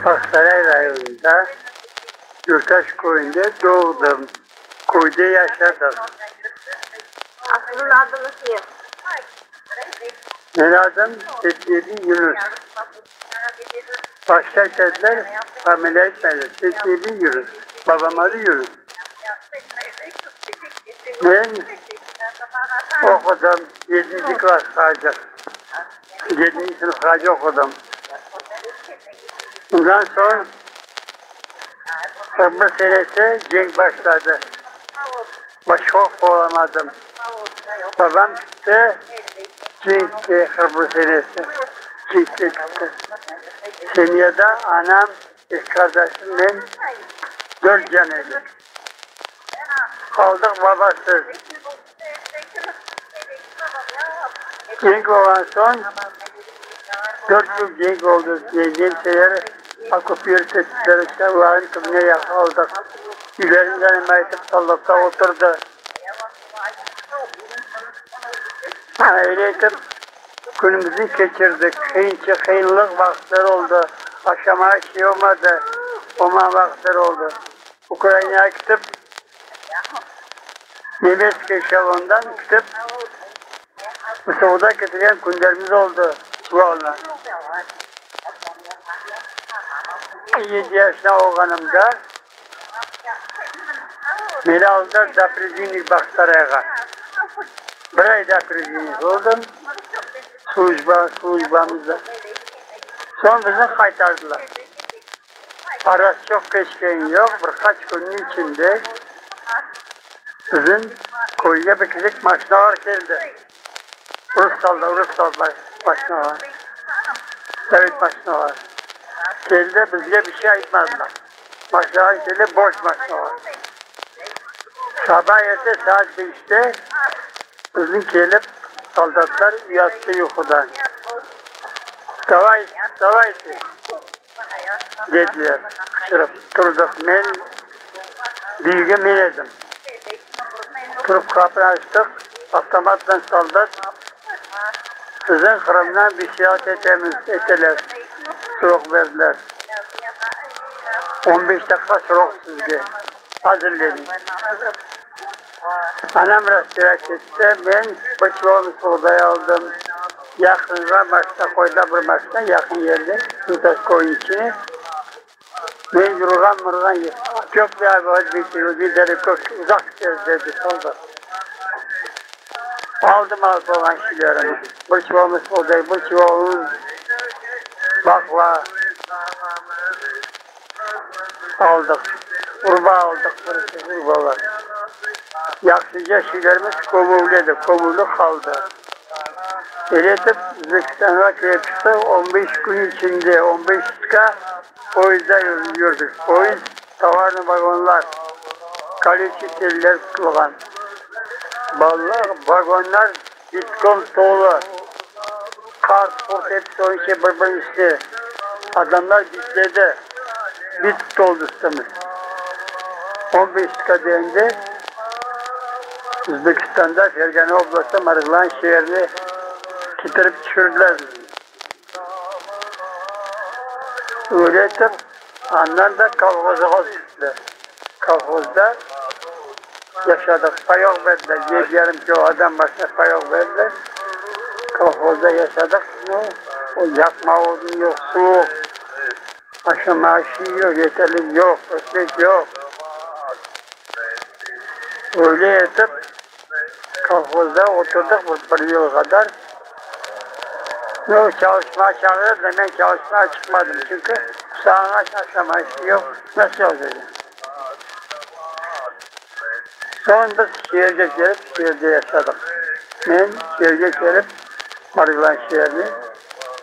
Aksaray rayonunda Yurtaş köyünde doğdum. Köyde yaşadım. Aslının adını kim? Benim adım Fethiyeli Yunus. Başta dediler, hamile etmedi. Fethiyeli Yunus. Babam adı Yunus. Ben okudum. 7. klas hacı. 7. sınıf hacı okudum. Bundan sonra Kıbrıs senesi cenk başladı. Çok olamadım. Babam gitti. Cenk'ti Kıbrıs senesi. Cenk'te gitti. Seniyede anam, ilk kardeşimle 4 canıydık. Kaldık babasız. Cenk olan son 4 yıl cenk oldu. Yediğim şeyleri akupiyeri testleri işte Allah'ın kımına yakaladık. Yüzlerinden emayetip sallıkta oturdu. Öyleyse günümüzü geçirdik. Kıyınlık vakitler oldu. Aşamaya şey olmadı. Oma vakitler oldu. Ukrayna'ya gidip Nebeski şalondan gidip Mısır'da getiren günlerimiz oldu. Valla. 7 yaşında oğlanımda beni aldılar Daprizini Baksaray'a. Bir ay Daprizini oldum. Slujbamızda. Son bizi kaytardılar. Parası çok geçken yok. Birkaç günün içinde bizim köyüne bekledik maşinalar geldi. Ruslar maşinalar. Evet maşinalar. Geldi bize bir şey ayıtmadılar. Maşinalar geldi boş maşinalar. Sabah ertesi saat 5'te bizim gelip soldatlar yattı yukarıdan. Davay dediler. Kışırıp durduk. Ben bilgi minedim. Durup kapını açtık. Avtomatla soldat sizin Kırım'dan bir seyahat ettiler. Soğuk verdiler. 15 dakika soğuk sizge. Hazırladım. Anam rastlayarak etti. Ben bıçağımı soğudaya aldım. Yakınıza başta koyda bir başta yakın yerde. Yurtaş koyun içine. Ben yurgan çok bir abi bitiyor. Bir deri kök uzak dedi soldat. Aldım olan şeylerimi. Bıçağımı soğudaya bıçağımı bakla aldık. Urba aldık. Urbalar. Yaksıca şeylerimiz komuvluydu. Komuvlu kaldı. Eletip Özbekistan'a köye çıktı. 15 gün içinde 15 dakika poyuzda yürüdük. Poyuz tavarlı vagonlar. Kaleci teller tutulan. Vagonlar diskom dolu. Kar, sport hepsi o işe birbirinin üstü. Adamlar bitledi. Bit oldu üstümüz. 15 dakika deyince Özbekistan'da Fergana Oblas'ta Marılan şehrini getirip düşürdüler. Öyle etip ondan da kolhoza çıktılar. Kolhozda yaşadık. Payok verdiler. 7,5 kilo adam başına payok verdiler. Kolhozda yaşadık. O yakma odun yok, soğuk. Aşama aşı yok, yeterli yok, östek yok. Öyle etip kolhozda oturduk bir yıl kadar. Yok çalışmaya çağırdı, ben çalışmaya çıkmadım çünkü sağına aşama aşı yok. Nasıl olacak? Sonra biz şehirde gelip şehirde yaşadık. Ben şehirde gelip Marılan şehrini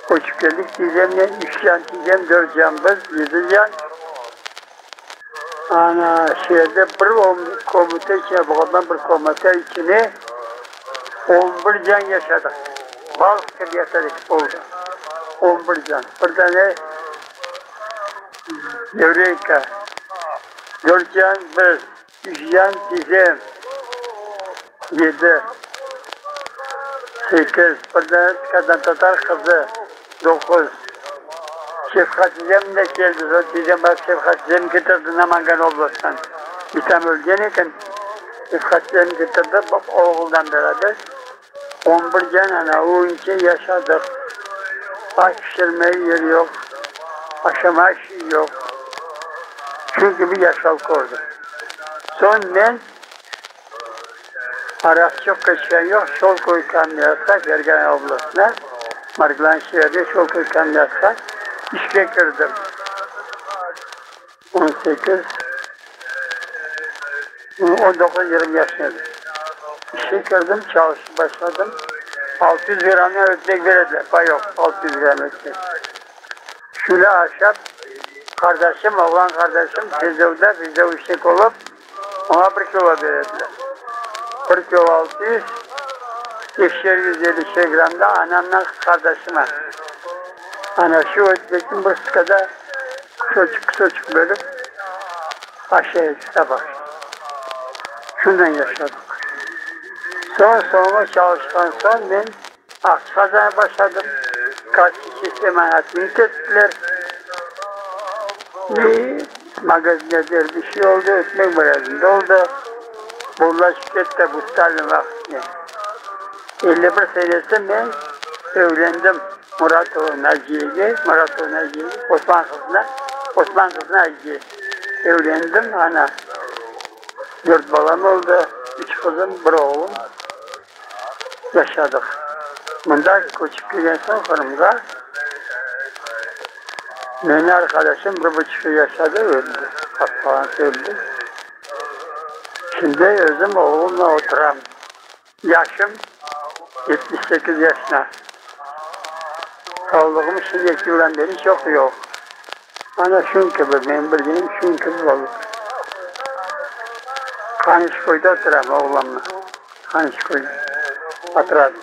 koşup geldik. Diyeceğimle 3 can diyeceğim, 4 can biz, 7 can. Ana şehirde bir komite içine bakımdan bir komite içine 11 can yaşadık. Balık gibi yaşadık oldu. 11 can. Bir tane Eureka. 4 can biz, 3 can diyeceğim. 7. 8. Bir tane kadın Tatar kızı. 9. Şefkatizem de geldi. Diyeceğim bak Şefkatizem getirdi Namangan Oblası'ndan. Bir tane ölgen iken Şefkatizem getirdi oğuldan beraber. 11 genene oyunca yaşadık. Aş pişirmeye yer yok. Aşama şey yok. Çünkü bir yaşal koydum. Son ben Arak çok geçen yok. Şolkoy kamyatsak Ergen Oblası'na. Marglan şehirde Şolkoy kamyatsak işe girdim. 19-20 yaşındaydım. İşe girdim, çalışıp başladım. 600 gramına ötmek verediler. Pay yok, 600 gram ötmek. Şöyle ahşap, kardeşim, oğlan kardeşim, bizde uşak olup ona 1 kilo verediler. 1 kilo 600, ekşer 150 gramda anamla kardeşime. Ana şu ötmekin bir sıkada kısacık bölüp aşağıya bak. Şundan yaşadık. Sonra çalıştıktan sonra ben akç kazanmaya başladım. Kaç kişi emanetini ettiler. Bir magazinler bir şey oldu, ekmek magazinde oldu. Bulaşıkette bu Stalin vaktinde. 51 senesinde ben evlendim. Muratov Naciye'ye, Osman kızına evlendim. Ana 4 balam oldu, 3 kızım, 1 oğlum. Yaşadık. Bunda koçup gelen sonrasında benim arkadaşım 1,5 yıl yaşadı, öldü. Hastalanıp öldü. Şimdi özüm oğlumla oturam. Yaşım 78 yaşına. Sağlığım şimdiki yıldan beri çok yok. Ana şun gibi, benim bildiğim şun gibi olur. Kanışkoy'da oturam oğlanla. Kanışkoy'da. Hatırladım.